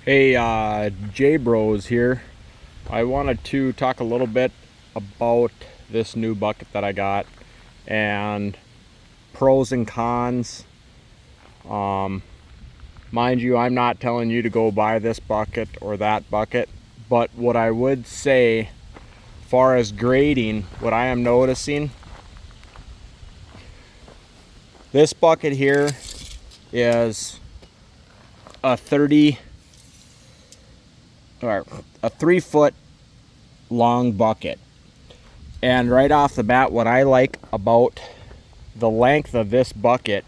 Hey, J Bros here. I wanted to talk a little bit about this new bucket that I got and pros and cons. Mind you, I'm not telling you to go buy this bucket or that bucket, but what I would say, as far as grading, what I am noticing, this bucket here is a 3-foot long bucket. And right off the bat, what I like about the length of this bucket,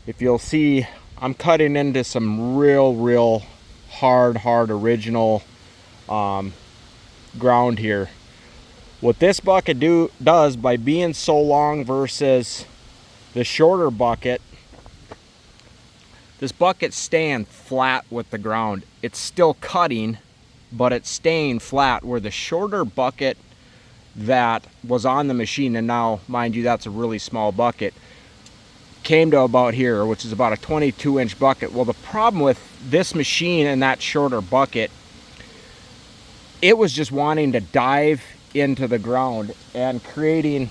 if you'll see, I'm cutting into some real hard original ground here. What this bucket does by being so long versus the shorter bucket, this bucket's staying flat with the ground. It's still cutting, but it's staying flat, where the shorter bucket that was on the machine, and now mind you that's a really small bucket, came to about here, which is about a 22-inch bucket. Well, the problem with this machine and that shorter bucket, it was just wanting to dive into the ground and creating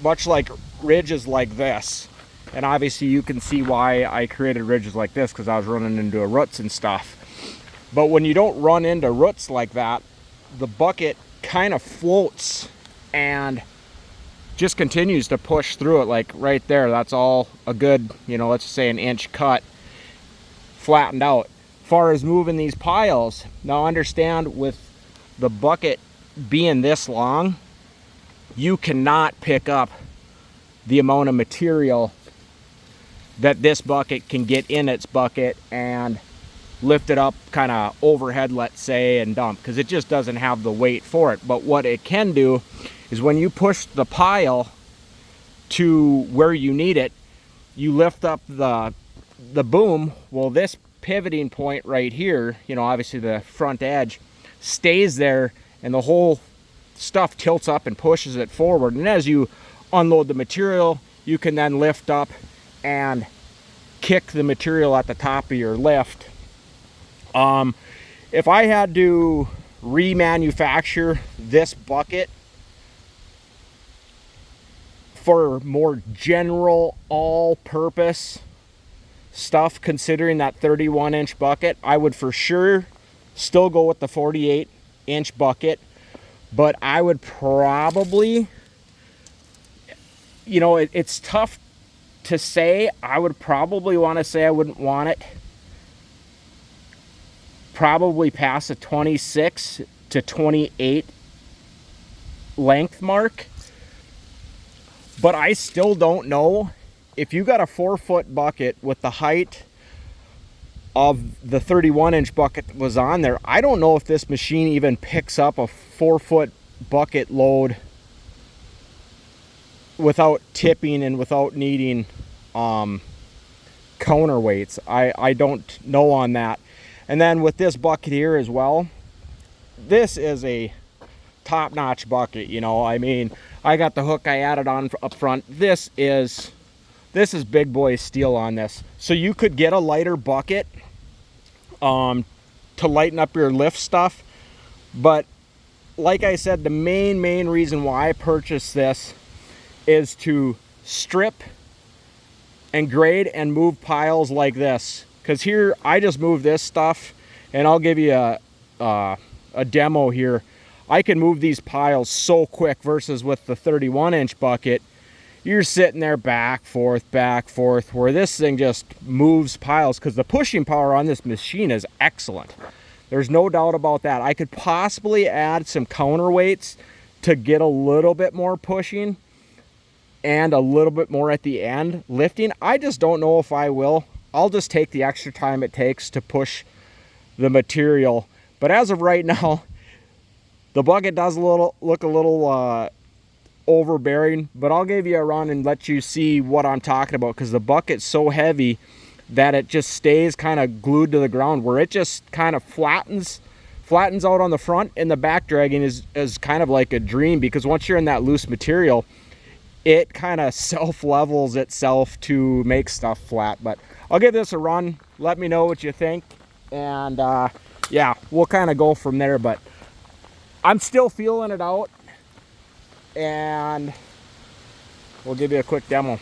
much like ridges like this. And obviously you can see why I created ridges like this, because I was running into roots and stuff. But when you don't run into roots like that, the bucket kind of floats and just continues to push through it. Like right there, that's all a good, let's just say an inch cut, flattened out. As far as moving these piles, now understand, with the bucket being this long, you cannot pick up the amount of material that this bucket can get in its bucket and lift it up kind of overhead, let's say, and dump, because it just doesn't have the weight for it. But what it can do is when you push the pile to where you need it, you lift up the boom. Well, this pivoting point right here, obviously the front edge stays there, and the whole stuff tilts up and pushes it forward. And as you unload the material, you can then lift up and kick the material at the top of your lift. If I had to remanufacture this bucket for more general all-purpose stuff, considering that 31-inch bucket, I would for sure still go with the 48-inch bucket. But I would probably, it's tough to say. I would probably want to say I wouldn't want it probably past a 26 to 28 length mark. But I still don't know, if you got a 4-foot bucket with the height of the 31-inch bucket that was on there, I don't know if this machine even picks up a 4-foot bucket load without tipping and without needing counterweights. I don't know on that. And then with this bucket here as well, this is a top-notch bucket. I mean, I got the hook I added on up front. This is big boy steel on this. So you could get a lighter bucket to lighten up your lift stuff. But like I said, the main reason why I purchased this is to strip and grade and move piles like this. Because here I just move this stuff, and I'll give you a demo here. I can move these piles so quick, versus with the 31-inch bucket, you're sitting there back, forth, where this thing just moves piles, because the pushing power on this machine is excellent. There's no doubt about that. I could possibly add some counterweights to get a little bit more pushing and a little bit more at the end lifting. I just don't know if I will. I'll just take the extra time it takes to push the material. But as of right now, the bucket does look a little overbearing, but I'll give you a run and let you see what I'm talking about, because the bucket's so heavy that it just stays kind of glued to the ground, where it just kind of flattens out on the front, and the back dragging is kind of like a dream, because once you're in that loose material, it kind of self-levels itself to make stuff flat. But I'll give this a run. Let me know what you think. and yeah, we'll kind of go from there. But I'm still feeling it out, and we'll give you a quick demo.